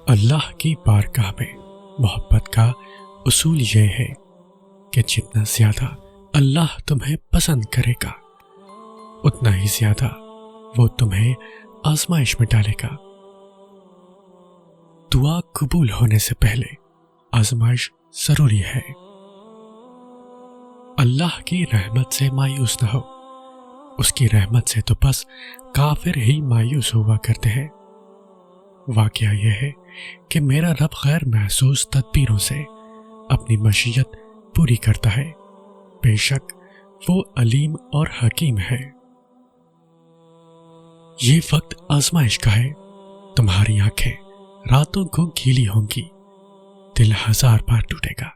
اللہ کی بارگاہ میں محبت کا اصول یہ ہے کہ جتنا زیادہ اللہ تمہیں پسند کرے گا اتنا ہی زیادہ وہ تمہیں آزمائش میں ڈالے گا۔ دعا قبول ہونے سے پہلے آزمائش ضروری ہے۔ اللہ کی رحمت سے مایوس نہ ہو، اس کی رحمت سے تو بس کافر ہی مایوس ہوا کرتے ہیں۔ واقعہ یہ ہے کہ میرا رب غیر محسوس تدبیروں سے اپنی مشیت پوری کرتا ہے، بے شک وہ علیم اور حکیم ہے۔ یہ وقت آزمائش کا ہے، تمہاری آنکھیں راتوں کو گیلی ہوں گی، دل ہزار بار ٹوٹے گا،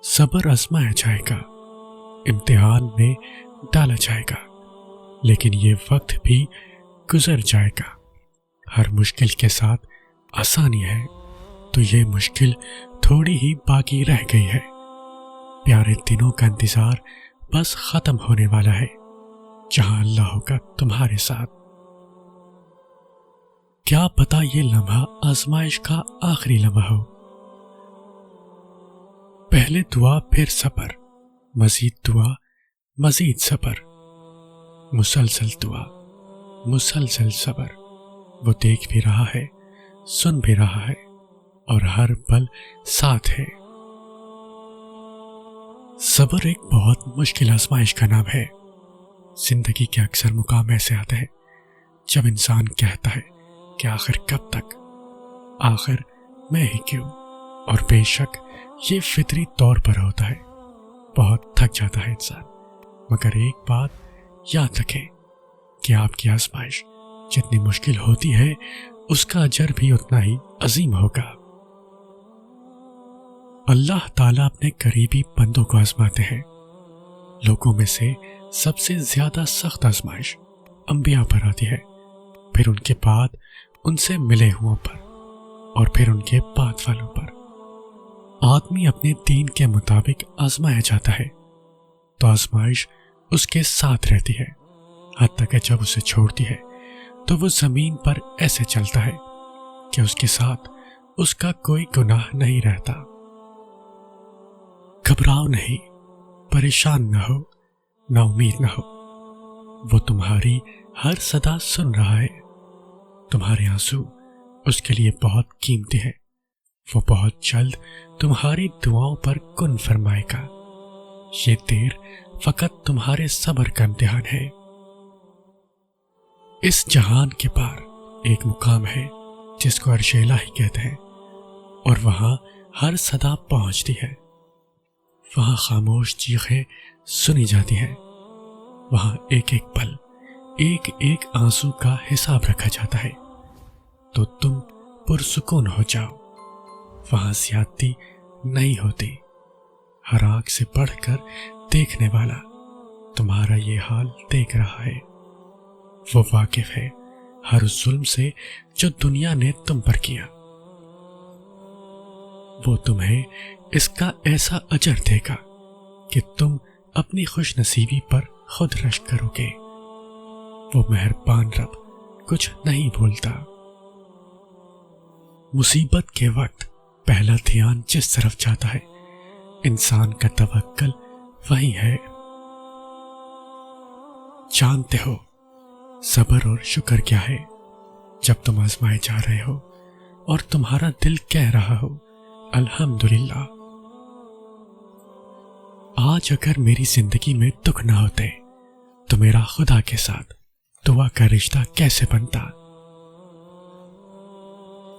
صبر آزمایا جائے گا، امتحان میں ڈالا جائے گا، لیکن یہ وقت بھی گزر جائے گا۔ ہر مشکل کے ساتھ آسانی ہے، تو یہ مشکل تھوڑی ہی باقی رہ گئی ہے۔ پیارے دنوں کا انتظار بس ختم ہونے والا ہے، جہاں اللہ ہوگا تمہارے ساتھ۔ کیا پتا یہ لمحہ آزمائش کا آخری لمحہ ہو۔ پہلے دعا پھر صبر، مزید دعا مزید صبر، مسلسل دعا مسلسل صبر۔ وہ دیکھ بھی رہا ہے، سن بھی رہا ہے، اور ہر پل ساتھ ہے۔ صبر ایک بہت مشکل آزمائش کا نام ہے۔ زندگی کے اکثر مقام ایسے آتے ہیں جب انسان کہتا ہے کہ آخر کب تک، آخر میں ہی کیوں، اور بے شک یہ فطری طور پر ہوتا ہے۔ بہت تھک جاتا ہے انسان، مگر ایک بات یاد رکھیں کہ آپ کی آزمائش جتنی مشکل ہوتی ہے اس کا اجر بھی اتنا ہی عظیم ہوگا۔ اللہ تعالیٰ اپنے قریبی بندوں کو آزماتے ہیں۔ لوگوں میں سے سب سے زیادہ سخت آزمائش انبیاء پر آتی ہے، پھر ان کے بعد ان سے ملے ہوں پر، اور پھر ان کے بعد والوں پر۔ آدمی اپنے دین کے مطابق آزمایا جاتا ہے تو آزمائش اس کے ساتھ رہتی ہے، حتیٰ کہ جب اسے چھوڑتی ہے تو وہ زمین پر ایسے چلتا ہے کہ اس کے ساتھ اس کا کوئی گناہ نہیں رہتا۔ گھبراؤ نہیں، پریشان نہ ہو، نا امید نہ ہو، وہ تمہاری ہر صدا سن رہا ہے۔ تمہارے آنسو اس کے لیے بہت قیمتی ہیں، وہ بہت جلد تمہاری دعاؤں پر کن فرمائے گا۔ یہ دیر فقط تمہارے صبر کا امتحان ہے۔ اس جہان کے پار ایک مقام ہے جس کو عرش الہی کہتے ہیں، اور وہاں ہر صدا پہنچتی ہے۔ وہاں خاموش چیخیں سنی جاتی ہیں، وہاں ایک ایک پل، ایک ایک آنسو کا حساب رکھا جاتا ہے، تو تم پرسکون ہو جاؤ۔ وہاں زیادتی نہیں ہوتی، ہر آنکھ سے بڑھ کر دیکھنے والا تمہارا یہ حال دیکھ رہا ہے۔ وہ واقف ہے ہر ظلم سے جو دنیا نے تم پر کیا۔ وہ تمہیں اس کا ایسا اجر دے گا کہ تم اپنی خوش نصیبی پر خود رشک کرو گے۔ وہ مہربان رب کچھ نہیں بھولتا۔ مصیبت کے وقت پہلا دھیان جس طرف جاتا ہے انسان کا توکل وہی ہے۔ جانتے ہو صبر اور شکر کیا ہے؟ جب تم آزمائے جا رہے ہو اور تمہارا دل کہہ رہا ہو الحمدللہ۔ آج اگر میری زندگی میں دکھ نہ ہوتے تو میرا خدا کے ساتھ دعا کا رشتہ کیسے بنتا؟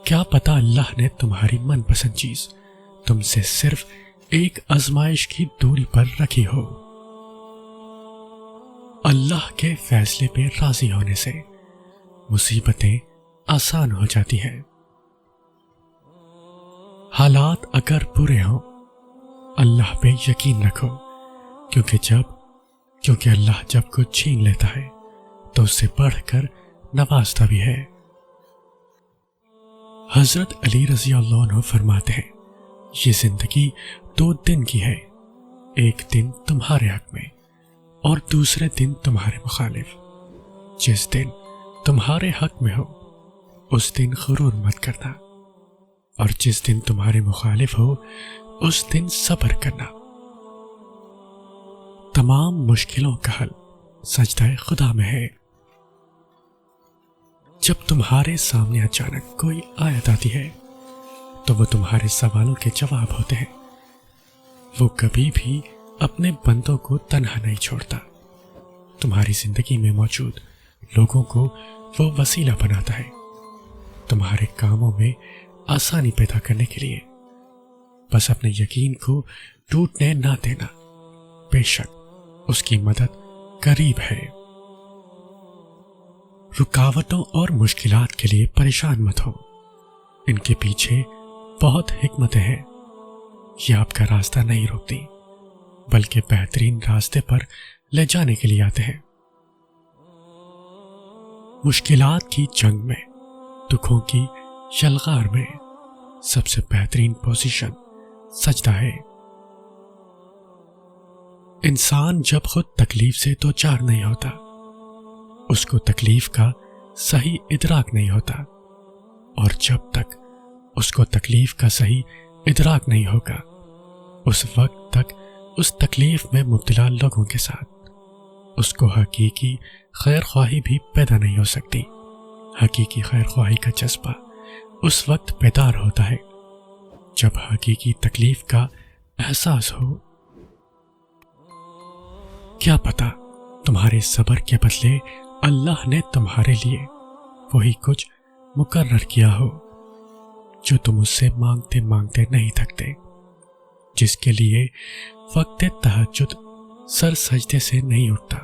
کیا پتا اللہ نے تمہاری من پسند چیز تم سے صرف ایک آزمائش کی دوری پر رکھی ہو۔ اللہ کے فیصلے پہ راضی ہونے سے مصیبتیں آسان ہو جاتی ہیں۔ حالات اگر برے ہوں اللہ پہ یقین رکھو، کیونکہ اللہ جب کچھ چھین لیتا ہے تو اس سے بڑھ کر نوازتا بھی ہے۔ حضرت علی رضی اللہ عنہ فرماتے ہیں یہ زندگی 2 دن کی ہے، ایک دن تمہارے حق میں اور دوسرے دن تمہارے مخالف۔ جس دن تمہارے حق میں ہو اس دن غرور مت کرنا، اور جس دن تمہارے مخالف ہو اس دن صبر کرنا۔ تمام مشکلوں کا حل سجدہ خدا میں ہے۔ جب تمہارے سامنے اچانک کوئی آیت آتی ہے تو وہ تمہارے سوالوں کے جواب ہوتے ہیں۔ وہ کبھی بھی اپنے بندوں کو تنہا نہیں چھوڑتا۔ تمہاری زندگی میں موجود لوگوں کو وہ وسیلہ بناتا ہے تمہارے کاموں میں آسانی پیدا کرنے کے لیے۔ بس اپنے یقین کو ٹوٹنے نہ دینا، بے شک اس کی مدد قریب ہے۔ رکاوٹوں اور مشکلات کے لیے پریشان مت ہو، ان کے پیچھے بہت حکمتیں ہیں۔ یہ آپ کا راستہ نہیں روکتی بلکہ بہترین راستے پر لے جانے کے لیے آتے ہیں۔ مشکلات کی جنگ میں، دکھوں کی یلغار میں سب سے بہترین پوزیشن سجدہ ہے۔ انسان جب خود تکلیف سے دوچار نہیں ہوتا، اس کو تکلیف کا صحیح ادراک نہیں ہوتا، اور جب تک اس کو تکلیف کا صحیح ادراک نہیں ہوگا اس وقت تک اس تکلیف میں مبتلا لوگوں کے ساتھ اس کو حقیقی خیر خواہی بھی پیدا نہیں ہو سکتی۔ حقیقی خیر خواہی کا جذبہ اس وقت بیدار ہوتا ہے جب حقیقی تکلیف کا احساس ہو۔ کیا پتا تمہارے صبر کے بدلے اللہ نے تمہارے لیے وہی کچھ مقرر کیا ہو جو تم اس سے مانگتے مانگتے نہیں تھکتے، جس کے لیے وقت تہجد سر سجدے سے نہیں اٹھتا،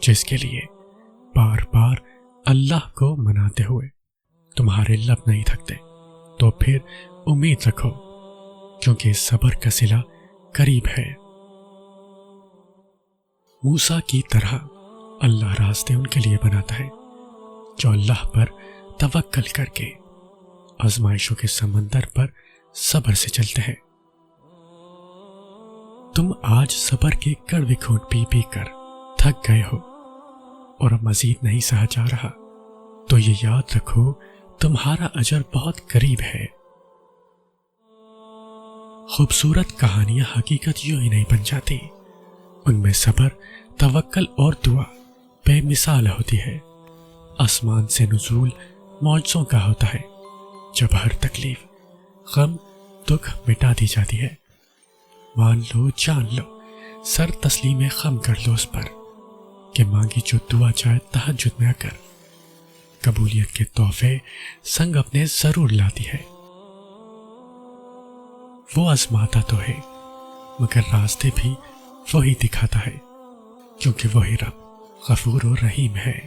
جس کے لیے بار بار اللہ کو مناتے ہوئے تمہارے لب نہیں تھکتے۔ تو پھر امید رکھو، کیونکہ صبر کا صلہ قریب ہے۔ موسیٰ کی طرح اللہ راستے ان کے لیے بناتا ہے جو اللہ پر توکل کر کے آزمائشوں کے سمندر پر صبر سے چلتے ہیں۔ تم آج صبر کے کڑوے گھونٹ پی پی کر تھک گئے ہو اور اب مزید نہیں سہا جا رہا، تو یہ یاد رکھو تمہارا اجر بہت قریب ہے۔ خوبصورت کہانیاں حقیقت یوں ہی نہیں بن جاتی، ان میں صبر، توکل اور دعا بے مثال ہوتی ہے۔ آسمان سے نزول معجزوں کا ہوتا ہے جب ہر تکلیف، غم، دکھ مٹا دی جاتی ہے۔ مان لو، جان لو، سر تسلیم خم کر لو اس پر کہ مانگی جو دعا چاہے تہجد میں آ کر قبولیت کے تحفے سنگ اپنے ضرور لاتی ہے۔ وہ آزماتا تو ہے مگر راستے بھی وہی دکھاتا ہے، کیونکہ وہی رب غفور و رحیم ہے۔